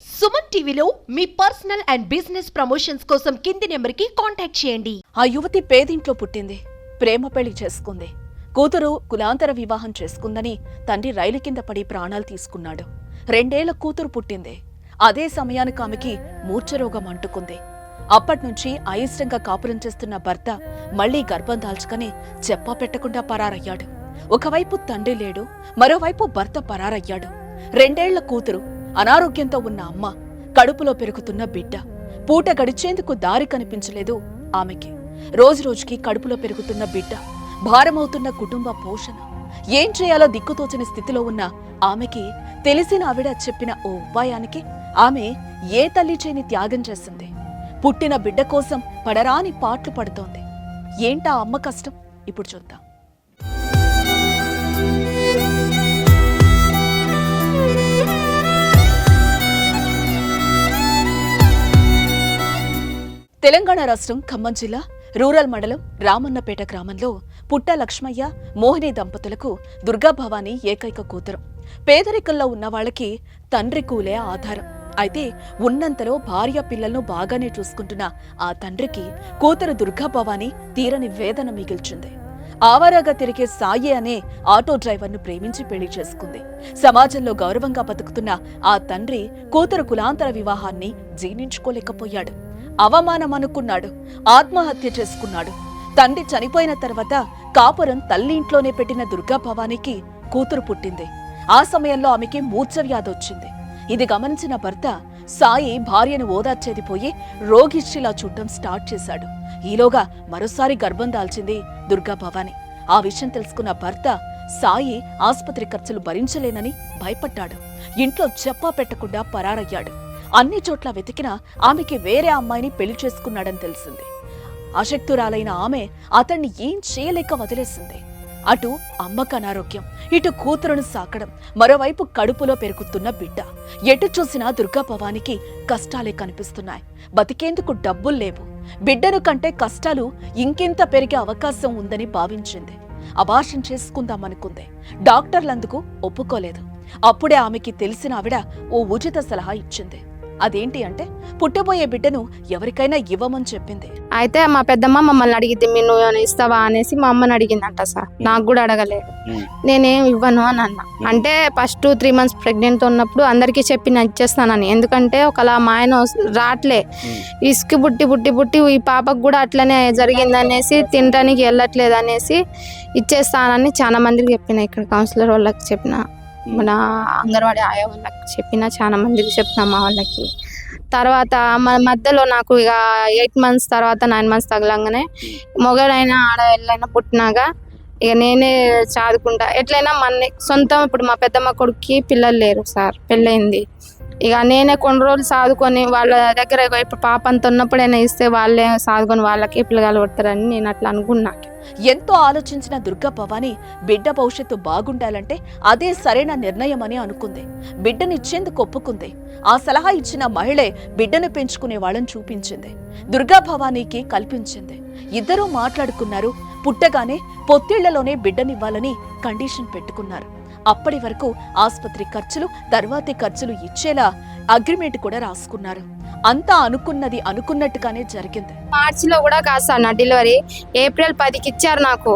సుమన్ టీవీలో మీ personal and business promotions కోసం కింది నెంబర్కి కాంటాక్ట్ చేయండి. ఆ యువతి పేదింట్లో పుట్టింది, ప్రేమ పెళ్లి చేసుకుంది. కూతురు కులాంతర వివాహం చేసుకుందని తండ్రి రైలు కింద పడి ప్రాణాలు తీసుకున్నాడు. 2 ఏళ్ల కూతురు పుట్టింది. అదే సమయానికి ఆమెకి మూర్ఛరోగం అంటుకుంది. అప్పట్నుంచి అయిష్టంగా కాపురం చేస్తున్న భర్త మళ్లీ గర్భం దాల్చుకుని చెప్పా పెట్టకుండా పరారయ్యాడు. ఒకవైపు తండ్రి లేడు, మరోవైపు భర్త పరారయ్యాడు. 2 ఏళ్ల కూతురు, అనారోగ్యంతో ఉన్న అమ్మ, కడుపులో పెరుగుతున్న బిడ్డ. పూట గడిచేందుకు దారి కనిపించలేదు ఆమెకి. రోజురోజుకి కడుపులో పెరుగుతున్న బిడ్డ, భారమవుతున్న కుటుంబ పోషణ. ఏం చేయాలో దిక్కుతోచని స్థితిలో ఉన్న ఆమెకి తెలిసిన ఆవిడ చెప్పిన ఓ ఉపాయానికి ఆమె ఏ తల్లి చేయని త్యాగం చేసింది. పుట్టిన బిడ్డ కోసం పడరాని పాట్లు పడుతోంది. ఏంటా అమ్మ కష్టం? ఇప్పుడు చూద్దాం. తెలంగాణ రాష్ట్రం ఖమ్మం జిల్లా రూరల్ మండలం రామన్నపేట గ్రామంలో పుట్ట లక్ష్మయ్య, మోహిని దంపతులకు దుర్గాభవాని ఏకైక కూతురు. పేదరికంలో ఉన్న వాళ్ళకి తండ్రి కూలే ఆధారం. అయితే ఉన్నంతలో భార్య పిల్లలను బాగానే చూసుకుంటున్న ఆ తండ్రికి కూతురు దుర్గాభవాని తీరని వేదన మిగిల్చింది. ఆవారాగా తిరిగే సాయి అనే ఆటో డ్రైవర్ను ప్రేమించి పెళ్లి చేసుకుంది. సమాజంలో గౌరవంగా బతుకుతున్న ఆ తండ్రి కూతురు కులాంతర వివాహాన్ని జీర్ణించుకోలేకపోయాడు. అవమానం అనుకున్నాడు, ఆత్మహత్య చేసుకున్నాడు. తండ్రి చనిపోయిన తర్వాత కాపురం తల్లి ఇంట్లోనే పెట్టిన దుర్గాభవానికి కూతురు పుట్టింది. ఆ సమయంలో ఆమెకి మూర్ఛవ్యాధొచ్చింది. ఇది గమనించిన భర్త సాయి భార్యను ఓదార్చేది పోయి రోగిష్టిలా చూడటం స్టార్ట్ చేశాడు. ఈలోగా మరోసారి గర్భం దాల్చింది దుర్గాభవాని. ఆ విషయం తెలుసుకున్న భర్త సాయి ఆస్పత్రి ఖర్చులు భరించలేనని భయపడ్డాడు. ఇంట్లో చెప్పా పెట్టకుండా పరారయ్యాడు. అన్ని చోట్ల వెతికినా ఆమెకి వేరే అమ్మాయిని పెళ్లి చేసుకున్నాడని తెలిసింది. అశక్తురాలైన ఆమె అతన్ని ఏం చేయలేక వదిలేసింది. అటు అమ్మకు అనారోగ్యం, ఇటు కూతురును సాకడం, మరోవైపు కడుపులో పెరుగుతున్న బిడ్డ. ఎటు చూసినా దుర్గాభవానికి కష్టాలే కనిపిస్తున్నాయి. బతికేందుకు డబ్బులు లేవు. బిడ్డను కంటే కష్టాలు ఇంకెంత పెరిగే అవకాశం ఉందని భావించింది. అబార్షన్ చేసుకుందామనుకుంది. డాక్టర్లందుకు ఒప్పుకోలేదు. అప్పుడే ఆమెకి తెలిసిన ఆవిడ ఓ ఉచిత సలహా ఇచ్చింది. అదేంటి అంటే, పుట్టబోయే బిడ్డను ఎవరికైనా ఇవ్వమని చెప్పింది. అయితే మా పెద్దమ్మ మమ్మల్ని అడిగిద్ది, మీరు నువ్వు ఇస్తావా అనేసి మా అమ్మని అడిగిందంట సార్. నాకు కూడా అడగలేదు. నేనేం ఇవ్వను అని అన్నా. అంటే ఫస్ట్ 3 months ప్రెగ్నెంట్ ఉన్నప్పుడు అందరికీ చెప్పి నేను ఇచ్చేస్తానని. ఎందుకంటే ఒకలా మా ఆయన రాట్లే, ఇసుకు పుట్టి ఈ పాపకు కూడా అట్లనే జరిగిందనేసి తినడానికి వెళ్ళట్లేదు అనేసి ఇచ్చేస్తానని చాలా మందికి చెప్పిన. ఇక్కడ కౌన్సిలర్ వాళ్ళకి చెప్పిన, మన అంగన్వాడీ ఆయా వాళ్ళకి చెప్పిన, చాలా మందికి చెప్పిన మా వాళ్ళకి. తర్వాత మన మధ్యలో నాకు ఇక 8 months తర్వాత 9 months తగలంగానే మొగడైనా ఆడవాళ్ళైనా పుట్టినాక ఇక నేనే చదువుకుంటా ఎట్లయినా మన సొంతం. ఇప్పుడు మా పెద్దమ్మ కొడుక్కి పిల్లలు లేరు సార్, పెళ్ళయింది. ఇక నేనే కొన్ని రోజులు సాదుకొని వాళ్ళ దగ్గర ఇప్పుడు పాప అంత ఉన్నప్పుడైనా ఇస్తే వాళ్ళే సాదుకొని వాళ్ళకి పిల్లగాలు పడతారని నేను అట్లా అనుకున్నా. ఎంతో ఆలోచించిన దుర్గాభవాని బిడ్డ భవిష్యత్తు బాగుండాలంటే అదే సరైన నిర్ణయం అని అనుకుంది. బిడ్డనిచ్చేందుకు ఒప్పుకుంది. ఆ సలహా ఇచ్చిన మహిళే బిడ్డను పెంచుకునే వాళ్ళని చూపించింది. దుర్గాభవానికి కల్పించింది. ఇద్దరూ మాట్లాడుకున్నారు. పుట్టగానే పొత్తిళ్లలోనే బిడ్డనివ్వాలని కండిషన్ పెట్టుకున్నారు. అప్పటి వరకు ఆస్పత్రి ఖర్చులు, తర్వాతి ఖర్చులు ఇచ్చేలా అగ్రిమెంట్ కూడా రాసుకున్నారు. అంతా అనుకున్నది అనుకున్నట్టుగానే జరిగింది. మార్చిలో కూడా కాదు సార్ నా డెలివరీ. April 10కి ఇచ్చారు నాకు.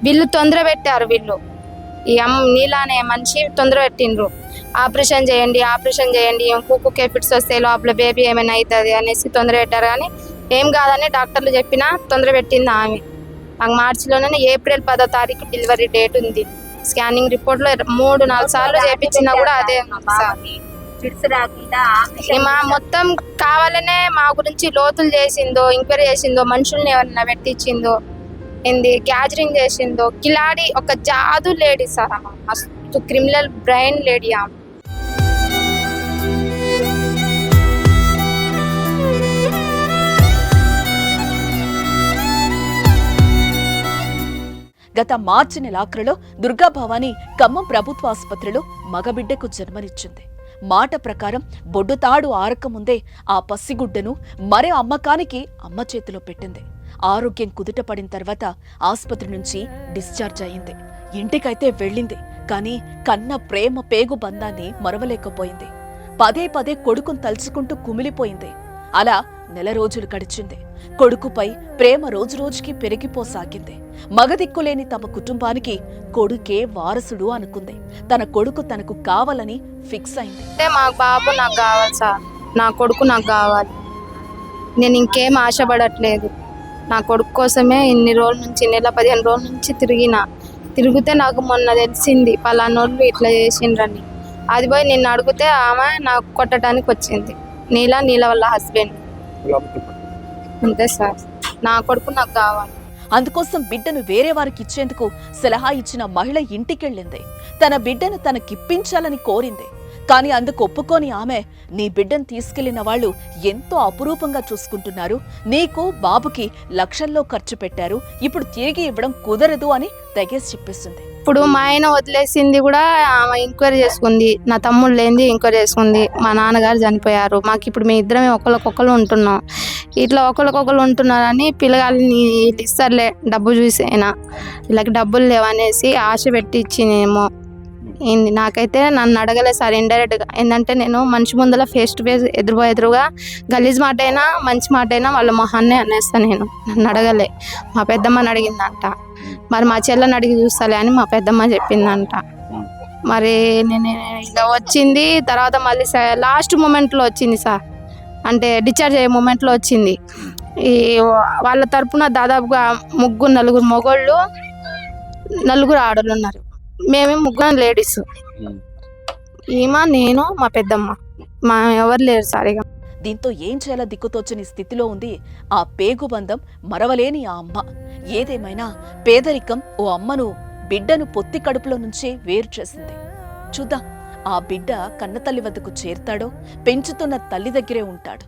బిల్లు తొందర పెట్టారు. వీళ్ళు ఈ నీలానే మనిషి తొందర పెట్టిండ్రు. ఆపరేషన్ చేయండి కుక్కే ఫిట్స్ వస్తే లోపల బేబీ ఏమైనా అవుతుంది అనేసి తొందర పెట్టారు. కానీ ఏం కాదని డాక్టర్లు చెప్పినా తొందర పెట్టింది ఆమె. నాకు మార్చిలోనే April 10వ తారీఖు డెలివరీ డేట్ ఉంది. స్కానింగ్ రిపోర్ట్లో 3-4 సార్లు చేపించినా కూడా అదే మా మొత్తం కావాలనే మా గురించి లోతులు చేసిందో, ఎంక్వైరీ చేసిందో, మనుషుల్ని ఎవరైనా పెట్టించిందో, ఏంది గ్యాదరింగ్ చేసిందో. కిలాడి ఒక జాదు లేడీ సార్, మస్తు క్రిమినల్ బ్రెయిన్ లేడీ ఆమె. గత మార్చి నెలాఖరులో దుర్గాభవాని ఖమ్మం ప్రభుత్వ ఆసుపత్రిలో మగబిడ్డకు జన్మనిచ్చింది. మాట ప్రకారం బొడ్డుతాడు ఆరకముందే ఆ పసిగుడ్డను మరే అమ్మకానికి అమ్మ చేతిలో పెట్టింది. ఆరోగ్యం కుదుటపడిన తర్వాత ఆసుపత్రి నుంచి డిశ్చార్జ్ అయింది. ఇంటికైతే వెళ్ళింది. కానీ కన్న ప్రేమ పేగు బంధాన్ని మరవలేకపోయింది. పదే పదే కొడుకును తలుచుకుంటూ కుమిలిపోయింది. అలా నెల రోజులు గడిచింది. కొడుకుపై ప్రేమ రోజురోజుకి పెరిగిపోసాగింది. మగదిక్కులేని తమ కుటుంబానికి కొడుకే వారసుడు అనుకుంది. తన కొడుకు తనకు కావాలని ఫిక్స్ అయింది. అంటే మా బాబు నాకు కావాలి సార్, నా కొడుకు నాకు కావాలి. నేను ఇంకేం ఆశపడట్లేదు. నా కొడుకు కోసమే ఇన్ని రోజుల నుంచి, నెల 15 రోజుల నుంచి తిరిగితే నాకు మొన్న తెలిసింది పలానోళ్ళు ఇట్లా చేసిండ్రని. అది పోయి నిన్ను అడిగితే ఆమె నాకు కొట్టడానికి వచ్చింది. నీల వాళ్ళ హస్బెండ్. అంతే సార్, నా కొడుకు నాకు కావాలి. అందుకోసం బిడ్డను వేరే వారికి ఇచ్చేందుకు సలహా ఇచ్చిన మహిళ ఇంటికెళ్ళింది. తన బిడ్డను తనకిప్పించాలని కోరింది. కానీ అందుకు ఒప్పుకోని ఆమె, నీ బిడ్డను తీసుకెళ్లిన వాళ్ళు ఎంతో అపురూపంగా చూసుకుంటున్నారు, నీకు బాబుకి లక్షల్లో ఖర్చు పెట్టారు, ఇప్పుడు తిరిగి ఇవ్వడం కుదరదు అని తెగేసి చెప్పేస్తుంది. ఇప్పుడు మా ఆయన వదిలేసింది కూడా ఆమె ఎంక్వైరీ చేసుకుంది. నా తమ్ముడు లేనిది ఎంక్వైరీ చేసుకుంది. మా నాన్నగారు చనిపోయారు. మాకు ఇప్పుడు మేము ఇద్దరమే ఒకరికొకరు ఉంటున్నాం. ఇట్లా ఒకరికొకరు ఉంటున్నారని పిల్లగాళ్ళని ఇస్తారులే డబ్బు చూసైనా, వీళ్ళకి డబ్బులు లేవనేసి ఆశ పెట్టి ఇచ్చినేమో. ఏంది నాకైతే నన్ను అడగలే సార్, ఇండైరెక్ట్గా. ఏంటంటే నేను మనిషి ముందర ఫేస్ టు ఫేస్ ఎదురుగా గలీజ్ మాట అయినా మంచి మాట అయినా వాళ్ళ మొహాన్నే అనేస్తాను. నన్ను అడగలే. మా పెద్దమ్మని అడిగిందంట. మరి మా చెల్లని అడిగి చూస్తాలే అని మా పెద్దమ్మ చెప్పిందంట. మరి నేను ఇక వచ్చింది తర్వాత మళ్ళీ లాస్ట్ మూమెంట్లో వచ్చింది సార్, అంటే డిశ్చార్జ్ అయ్యే మూమెంట్లో వచ్చింది. ఈ వాళ్ళ తరపున దాదాపుగా 3-4 మగోళ్ళు, 4 ఆడోళ్ళు ఉన్నారు. మేమే 3 లేడీస్. ఈమె, నేను, మా పెద్దమ్మ, మా ఎవరు లేరు సార్. ఇక దీంతో ఏం చేయాలో దిక్కుతోచని స్థితిలో ఉంది ఆ పేగుబంధం మరవలేని ఆ అమ్మ. ఏదేమైనా పేదరికం ఓ అమ్మను, బిడ్డను పొత్తి కడుపులో నుంచే వేరు చేసింది. చూద్దాం, ఆ బిడ్డ కన్నతల్లి వద్దకు చేరుతాడో, పెంచుతున్న తల్లి దగ్గరే ఉంటాడు.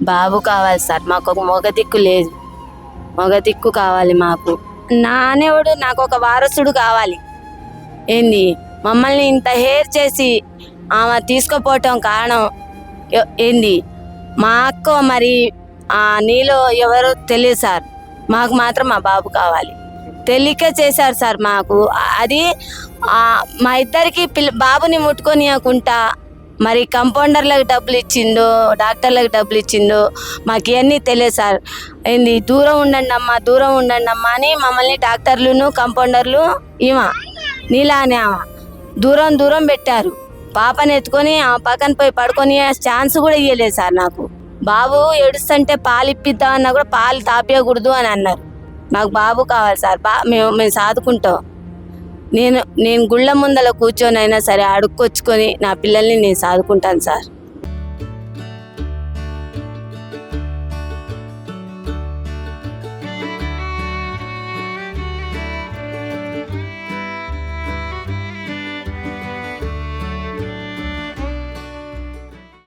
బాబు కావాలి సార్, మాకు ఒక మగ దిక్కు లేదు. మగ దిక్కు కావాలి మాకు. నానేవాడు నాకు ఒక వారసుడు కావాలి. ఏంది మమ్మల్ని ఇంత హేర్ చేసి ఆమె తీసుకుపోవటం కారణం ఏంది? మా అక్క మరి నీలో ఎవరో తెలియదు సార్. మాకు మాత్రం మా బాబు కావాలి. తెలియక చేశారు సార్ మాకు. అది మా ఇద్దరికి బాబుని ముట్టుకొనియకుండా మరి కంపౌండర్లకు డబ్బులు ఇచ్చిందో, డాక్టర్లకు డబ్బులు ఇచ్చిందో మాకు ఇవన్నీ తెలియదు సార్. ఏంది దూరం ఉండండి అమ్మా అని మమ్మల్ని డాక్టర్లును కంపౌండర్లు నీలా అని దూరం పెట్టారు. పాపని ఎత్తుకొని ఆ పక్కన పోయి పడుకొని ఛాన్స్ కూడా ఇవ్వలేదు సార్. నాకు బాబు ఏడుస్తుంటే పాలు ఇప్పిద్దామన్నా కూడా పాలు తాపేయకూడదు అని అన్నారు. మాకు బాబు కావాలి సార్. మేము సాదుకుంటాం. నేను గుళ్ళ ముందల కూర్చొని అయినా సరే అడుక్కొచ్చుకొని నా పిల్లల్ని నేను సాదుకుంటాను సార్.